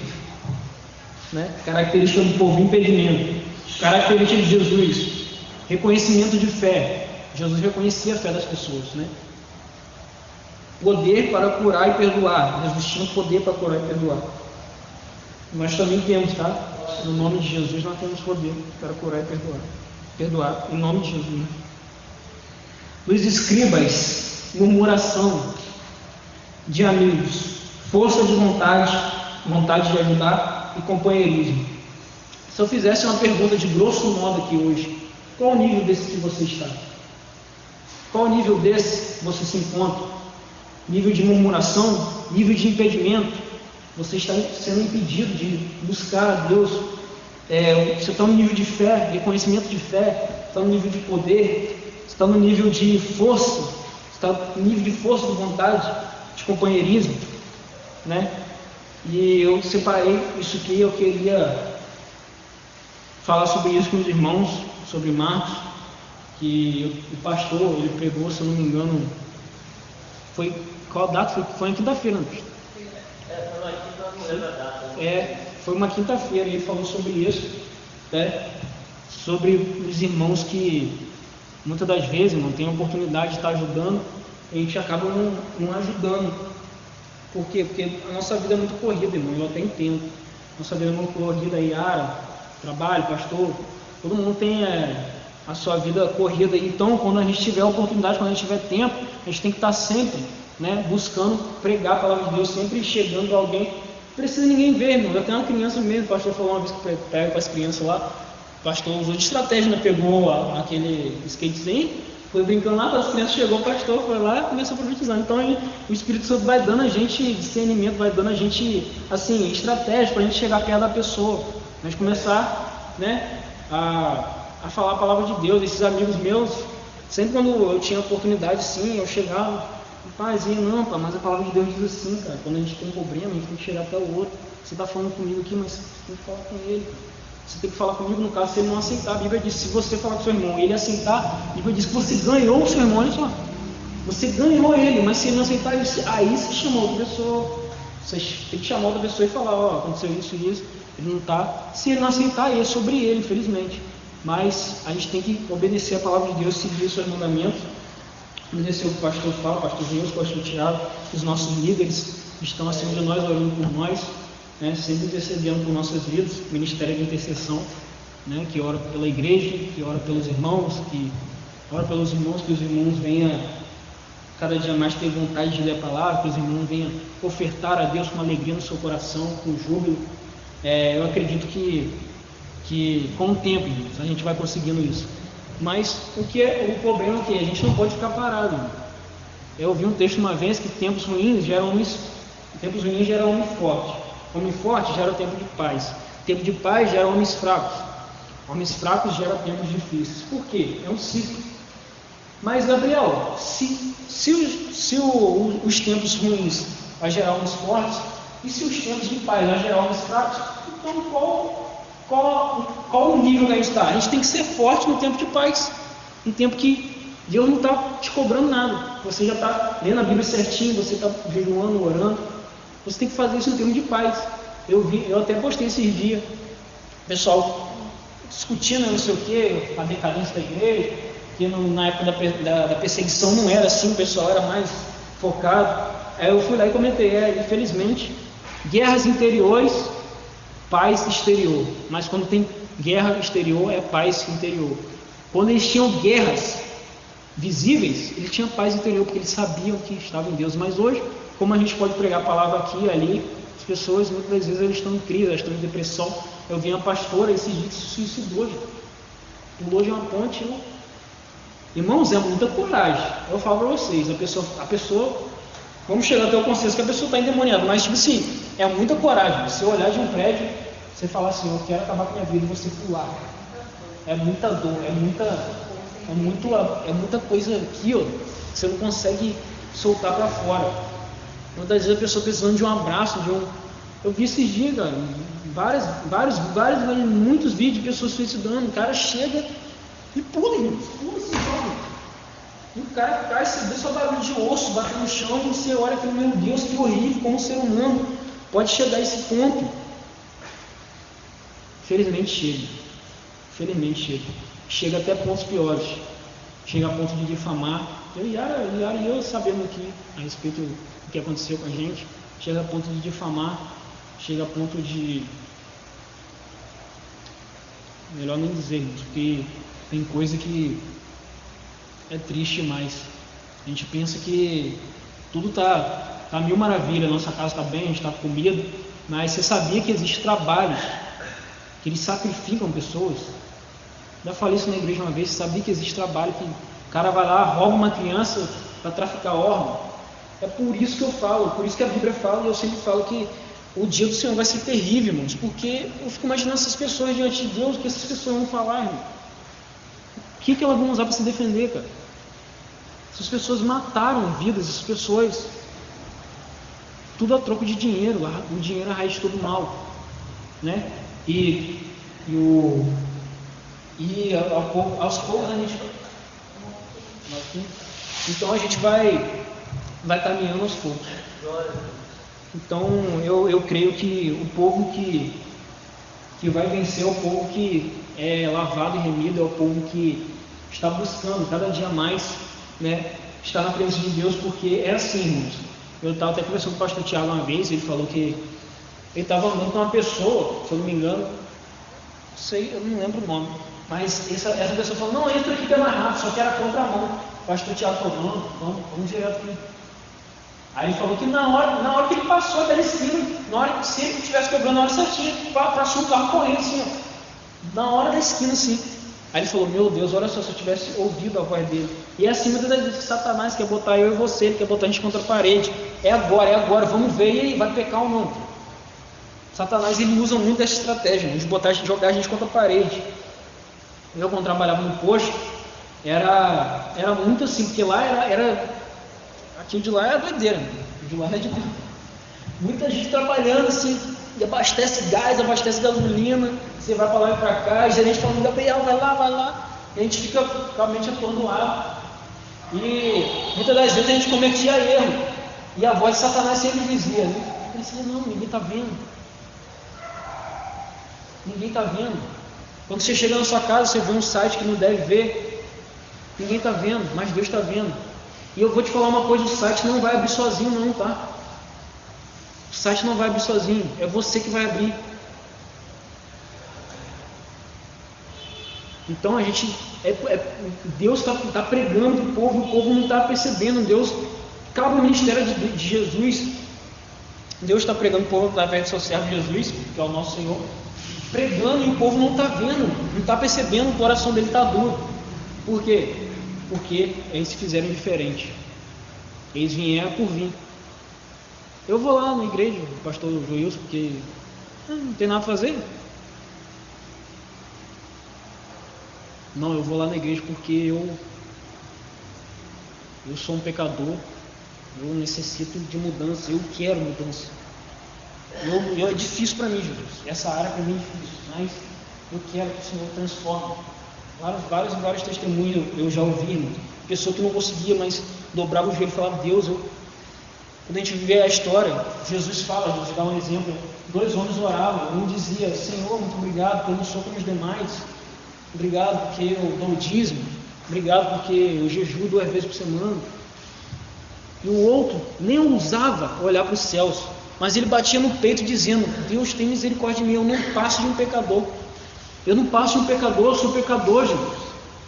né? Característica do povo, impedimento. Característica de Jesus, reconhecimento de fé. Jesus reconhecia a fé das pessoas, né? Poder para curar e perdoar. Jesus tinha poder para curar e perdoar. Nós também temos, tá? No nome de Jesus nós temos poder para curar e perdoar. Perdoar, em nome de Jesus, né? Os escribas, murmuração de amigos, força de vontade de ajudar e companheirismo. Se eu fizesse uma pergunta de grosso modo aqui hoje, qual o nível desse que você está? Qual o nível desse você se encontra? Nível de murmuração, nível de impedimento. Você está sendo impedido de buscar a Deus. Você está no nível de fé, reconhecimento de fé, está no nível de poder, está no nível de força, está no nível de força de vontade, de companheirismo, né? E eu separei isso aqui, eu queria falar sobre isso com os irmãos, sobre Marcos, que o pastor, ele pregou, se eu não me engano, qual data? Foi na quinta-feira, não? Foi uma quinta-feira, ele falou sobre isso, né? Sobre os irmãos que muitas das vezes não tem a oportunidade de estar ajudando, a gente acaba não ajudando. Por quê? Porque a nossa vida é muito corrida, irmão, eu até entendo. Nossa vida é muito corrida, Yara, trabalho, pastor, todo mundo tem a sua vida corrida. Então, quando a gente tiver a oportunidade, quando a gente tiver tempo, a gente tem que estar sempre, né, buscando pregar a palavra de Deus, sempre chegando a alguém. Não precisa ninguém ver, irmão. Já tem uma criança mesmo, o pastor falou uma vez que pega para as crianças lá, o pastor usou de estratégia, né? Pegou aquele skatezinho, foi brincando lá, quando as crianças chegou, o pastor foi lá e começou a profetizar. Então o Espírito Santo vai dando a gente discernimento, vai dando a gente, assim, estratégia para a gente chegar perto da pessoa, a gente começar, né, a falar a palavra de Deus. Esses amigos meus, sempre quando eu tinha oportunidade, sim, eu chegava, paizinho, não, pá, mas a palavra de Deus diz assim, cara, quando a gente tem um problema, a gente tem que chegar até o outro. Você está falando comigo aqui, mas você tem que falar com ele, cara. Você tem que falar comigo, no caso, se ele não aceitar. A Bíblia diz, se você falar com seu irmão e ele aceitar, a Bíblia diz que você ganhou o seu irmão. Olha só, você ganhou ele, mas se ele não aceitar, aí você chamou outra pessoa. Você tem que chamar outra pessoa e falar, ó, aconteceu isso e isso, ele não está. Se ele não aceitar, aí é sobre ele, infelizmente. Mas a gente tem que obedecer a palavra de Deus, seguir os seus mandamentos, obedecer o que o pastor fala, o pastor Deus, o pastor Tiago, os nossos líderes estão acima de nós, orando por nós, né, sempre intercedendo por nossas vidas, ministério de intercessão, né, que ora pela igreja, que ora pelos irmãos, que os irmãos venham cada dia mais ter vontade de ler a palavra, que os irmãos venham ofertar a Deus com alegria no seu coração, com júbilo. Eu acredito que com o tempo, a gente vai conseguindo isso. Mas o problema é que a gente não pode ficar parado. Eu ouvi um texto uma vez que tempos ruins geram homens fortes. Homem forte gera tempo de paz. Tempo de paz gera homens fracos. Homens fracos geram tempos difíceis. Por quê? É um ciclo. Mas, Gabriel, se os tempos ruins vai gerar homens fortes, e se os tempos de paz vai gerar homens fracos, então qual o nível que a gente está? A gente tem que ser forte no tempo de paz. No tempo que Deus não está te cobrando nada. Você já está lendo a Bíblia certinho, você está jejuando, orando. Você tem que fazer isso no tempo de paz. Eu até postei esses dias, o pessoal discutindo não sei o que, a decadência da igreja, que na época da perseguição não era assim, o pessoal era mais focado. Aí eu fui lá e comentei, infelizmente, guerras interiores, paz exterior. Mas quando tem guerra exterior é paz interior. Quando eles tinham guerras visíveis, ele tinha paz interior, porque eles sabiam que estavam em Deus. Mas hoje, como a gente pode pregar a palavra aqui e ali, as pessoas muitas vezes elas estão em crise, elas estão em depressão. Eu vi uma pastora esses dias que se suicidou, pulou de uma ponte. Irmãos, é muita coragem. Eu falo para vocês, a pessoa, vamos chegar até o consenso que a pessoa está endemoniada, mas tipo assim, é muita coragem. Você olhar de um prédio, você falar assim, eu quero acabar com a minha vida, e você pular. É muita dor, é muita coisa aqui, ó, que você não consegue soltar para fora. Muitas vezes a pessoa precisando de um abraço, eu vi esses dias, cara, muitos vídeos de pessoas suicidando. O cara chega e pula, gente, pula esse jogo. E o cara cai, você vê só barulho de osso, batendo no chão, e você olha e fala, meu Deus, que horrível, como um ser humano pode chegar a esse ponto. Felizmente chega. Chega até pontos piores. Chega a ponto de difamar. Eu e eu sabendo aqui a respeito do que aconteceu com a gente. Chega a ponto de difamar. Chega a ponto de... Melhor nem dizer, porque tem coisa que é triste demais. A gente pensa que tudo tá mil maravilhas, nossa casa está bem, a gente está com comida, mas você sabia que existe trabalho, que eles sacrificam pessoas? Já falei isso na igreja uma vez. Você sabia que existe trabalho, que o cara vai lá, rouba uma criança para traficar órgão? É por isso que eu falo, por isso que a Bíblia fala, e eu sempre falo que o dia do Senhor vai ser terrível, irmãos, porque eu fico imaginando essas pessoas diante de Deus, o que essas pessoas vão falar, irmão? O que elas vão usar para se defender, cara? Essas pessoas mataram vidas, essas pessoas, tudo a troco de dinheiro. O dinheiro é a raiz de todo mal, né? Aos poucos a gente, então a gente vai caminhando aos poucos. Então eu creio que o povo que vai vencer é o povo que é lavado e remido, é o povo que está buscando cada dia mais, né, estar na presença de Deus, porque é assim, irmãos. Eu estava até conversando com o pastor Tiago uma vez, ele falou que ele estava andando com uma pessoa, se eu não me engano, eu não lembro o nome, mas essa pessoa falou, não, entra aqui que é mais rápido, só que era contramão. O pastor Tiago falou, vamos direto aqui. Aí ele falou que na hora que ele passou pela esquina, na hora que se ele estivesse quebrando na hora certinha, passou o carro correndo assim, ó, na hora da esquina assim. Aí ele falou, meu Deus, olha só, se eu tivesse ouvido a voz dele. E é assim muitas vezes que Satanás quer botar eu e você, ele quer botar a gente contra a parede. É agora, vamos ver, e aí, vai pecar ou não? Satanás, ele usa muito essa estratégia, de jogar a gente contra a parede. Eu, quando trabalhava no posto, era muito assim, porque lá era aquilo de lá era doideira, de lá era de Deus. Muita gente trabalhando assim, e abastece gás, abastece gasolina, você vai para lá e para cá, e a gente falando, Gabriel, vai lá, e a gente fica com a mente atordoada, e muitas das vezes a gente cometia erro, e a voz de Satanás sempre dizia, né? Eu disse, não, ninguém está vendo. Quando você chega na sua casa, você vê um site que não deve ver, ninguém está vendo, mas Deus está vendo. E eu vou te falar uma coisa, o site não vai abrir sozinho não, tá? O site não vai abrir sozinho, é você que vai abrir. Então a gente, Deus está pregando para o povo não está percebendo. Deus, cabe o ministério de Jesus, Deus está pregando para o povo através do seu servo Jesus, que é o nosso Senhor, pregando, e o povo não está vendo, não está percebendo, o coração dele está duro. Por quê? Porque eles se fizeram diferente, eles vieram por vir. Eu vou lá na igreja, o pastor Joilson, porque não tem nada a fazer. Não, eu vou lá na igreja porque eu sou um pecador, eu necessito de mudança, eu quero mudança. É difícil para mim, Jesus, essa área para mim é difícil, mas eu quero que o Senhor transforme. Vários testemunhos eu já ouvi, irmão. Pessoa que não conseguia, mas dobrava o joelho e falava, Deus, quando a gente vê a história, Jesus dá um exemplo, 2 homens oravam, um dizia, Senhor, muito obrigado, porque eu não sou como os demais, obrigado porque eu dou o dízimo, obrigado porque eu jejuo 2 vezes por semana. E o outro nem ousava olhar para os céus, mas ele batia no peito dizendo, Deus tem misericórdia de mim, eu não passo de um pecador. Eu não passo de um pecador, eu sou pecador, Jesus.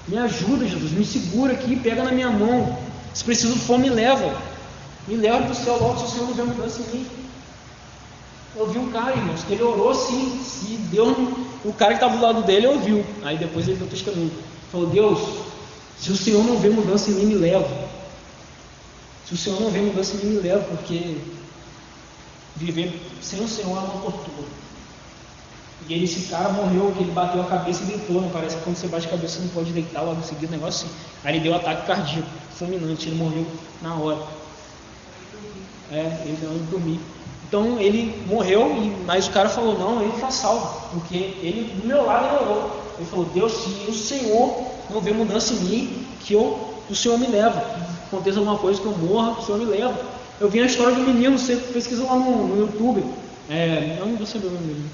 Me ajuda, Jesus, me segura aqui, pega na minha mão. Se preciso for, me leva. Me leva para o céu logo, se o Senhor não vê mudança em mim. Eu vi um cara, irmãos, que ele orou sim, se Deus, o cara que estava do lado dele ouviu. Aí depois ele deu testemunho. Falou: Deus, se o Senhor não vê mudança em mim, me leva. Se o Senhor não vê mudança em mim, me leva, porque viver sem o Senhor é uma tortura. E esse cara morreu, que ele bateu a cabeça e deitou, né? Parece que quando você bate a cabeça você não pode deitar logo em seguida, um negócio assim. Aí ele deu um ataque cardíaco, fulminante, ele morreu na hora. Ele não dormiu. Então ele morreu, mas o cara falou: não, ele está salvo, porque ele do meu lado ele orou. Ele falou: Deus, se o Senhor não vê mudança em mim, que o Senhor me leva. Aconteça alguma coisa que eu morra, o Senhor me leva. Eu vi a história de um menino, você pesquisa lá no YouTube. Eu não vou saber o nome dele.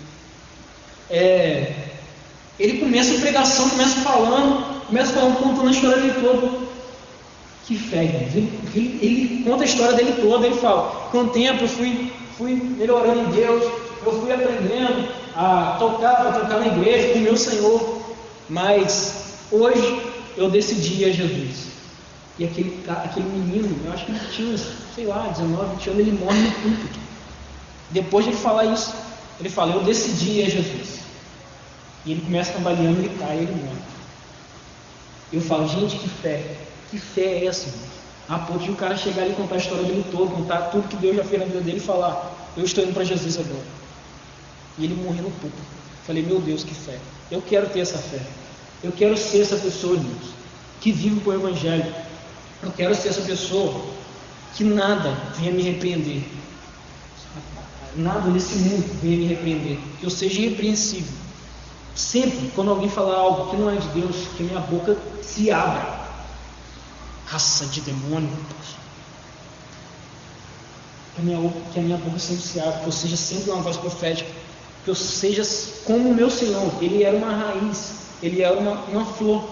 Ele começa a pregação, começa falando, contando a história dele toda. Que fé, ele conta a história dele toda. Ele fala: com o tempo eu fui melhorando em Deus, eu fui aprendendo a tocar na igreja com o meu Senhor, mas hoje eu decidi ir a Jesus. E aquele menino, eu acho que ele tinha, sei lá, 19, 20 anos, ele morre no púlpito. Depois de ele falar isso, ele fala: eu decidi ir a Jesus. E ele começa trabalhando, ele cai, ele morre. Eu falo: gente, que fé é essa, irmão? A ponto de o cara chegar ali e contar a história dele toda, contar tudo que Deus já fez na vida dele e falar: eu estou indo para Jesus agora. E ele morreu no púlpito. Falei: meu Deus, que fé. Eu quero ter essa fé. Eu quero ser essa pessoa, irmãos, que vive com o Evangelho. Eu quero ser essa pessoa que nada venha me repreender. Nada nesse mundo venha me repreender. Que eu seja irrepreensível. Sempre, quando alguém falar algo que não é de Deus, que minha boca se abra. Raça de demônio. Que a minha boca sempre se abra. Que eu seja sempre uma voz profética. Que eu seja como o meu Senhor. Ele era uma raiz. Ele era uma flor.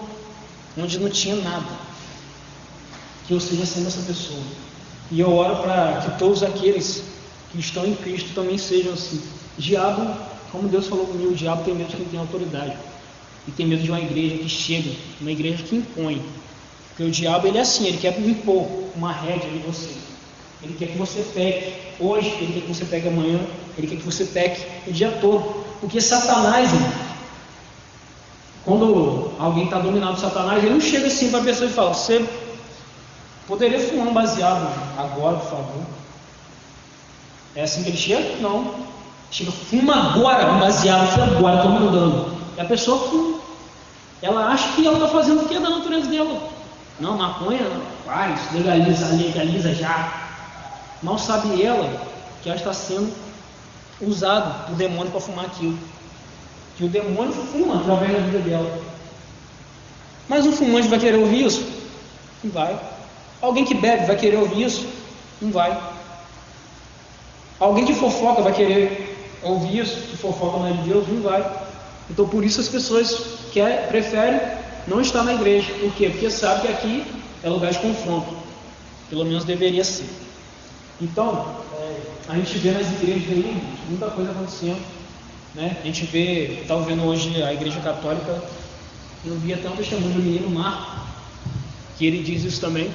Onde não tinha nada. Que eu seja sendo essa pessoa. E eu oro para que todos aqueles que estão em Cristo também sejam assim. Diabo, como Deus falou comigo, o diabo tem medo de quem tem autoridade. E tem medo de uma igreja que chega, uma igreja que impõe. Porque o diabo, ele é assim, ele quer impor uma rédea em você. Ele quer que você peque hoje, ele quer que você peque amanhã, ele quer que você peque o dia todo. Porque Satanás, irmão, quando alguém está dominado por Satanás, ele não chega assim para a pessoa e fala: você poderia fumar um baseado agora, por favor? É assim que ele chega? Não. Chega: fuma agora um baseado, fuma agora, estou mudando. E a pessoa fuma. Ela acha que ela está fazendo o que é da natureza dela. Não, maconha não. Faz, legaliza já. Mal sabe ela que ela está sendo usada por demônio para fumar aquilo. Que o demônio fuma através da vida dela. Mas um fumante vai querer ouvir isso? Não vai. Alguém que bebe vai querer ouvir isso? Não vai. Alguém que fofoca vai querer ouvir isso? Que fofoca não é de Deus? Não vai. Então por isso as pessoas preferem não estar na igreja. Por quê? Porque sabe que aqui é lugar de confronto. Pelo menos deveria ser. Então, a gente vê nas igrejas aí muita coisa acontecendo, né? A gente vê, estava vendo hoje a igreja católica, eu vi até um testemunho do menino Marco, que ele diz isso também.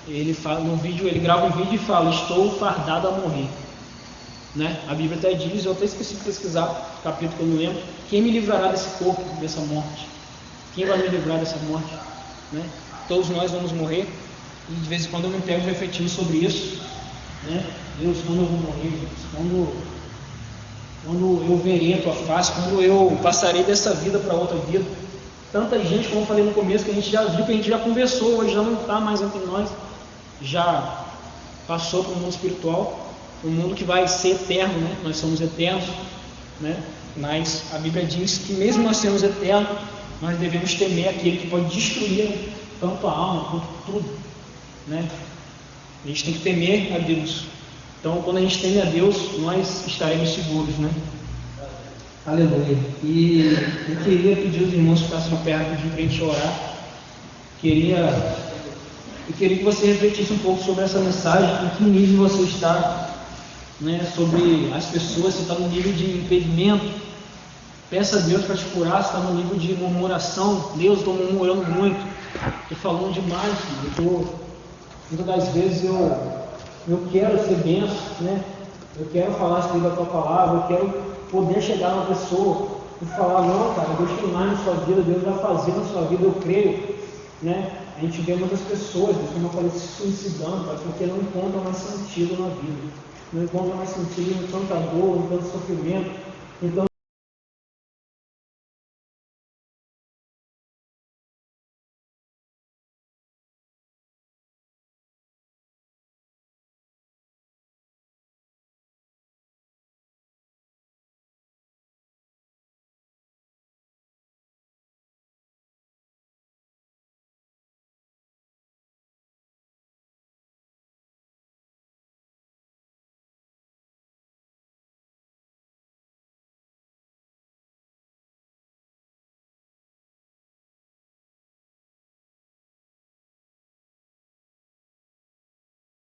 Ele fala no vídeo, ele grava um vídeo e fala: estou fardado a morrer, né? A Bíblia até diz, eu até esqueci de pesquisar o capítulo que eu não lembro: quem me livrará desse corpo, dessa morte? Quem vai me livrar dessa morte, né? Todos nós vamos morrer. E de vez em quando eu me pego refletindo sobre isso, né? Deus, quando eu vou morrer, Deus, quando eu verei a tua face, quando eu passarei dessa vida para outra vida. Tanta gente, como eu falei no começo, que a gente já viu, que a gente já conversou, hoje já não está mais entre nós, já passou para o mundo espiritual, um mundo que vai ser eterno, né? Nós somos eternos, né? Mas a Bíblia diz que mesmo nós sermos eternos, nós devemos temer aquele que pode destruir tanto a alma quanto tudo, né? A gente tem que temer a Deus. Então, quando a gente teme a Deus, nós estaremos seguros, né? Aleluia. E eu queria pedir aos irmãos que ficassem perto de frente a orar. Eu queria que você refletisse um pouco sobre essa mensagem, em que nível você está, né? Sobre as pessoas, se está no nível de impedimento, Peça a Deus para te curar. Se está no nível de murmuração, Deus, estou murmurando muito, estou falando demais, muitas das vezes eu quero ser benção, né? Eu quero falar a respeito da tua palavra, eu quero poder chegar numa pessoa e falar, não, cara, Deus tem mais na sua vida, Deus vai fazer na sua vida, eu creio, né? A gente vê muitas pessoas, como eu falei, se suicidando, cara, porque não encontram mais sentido na vida, não encontram mais sentido em tanta dor, em tanto sofrimento. Então,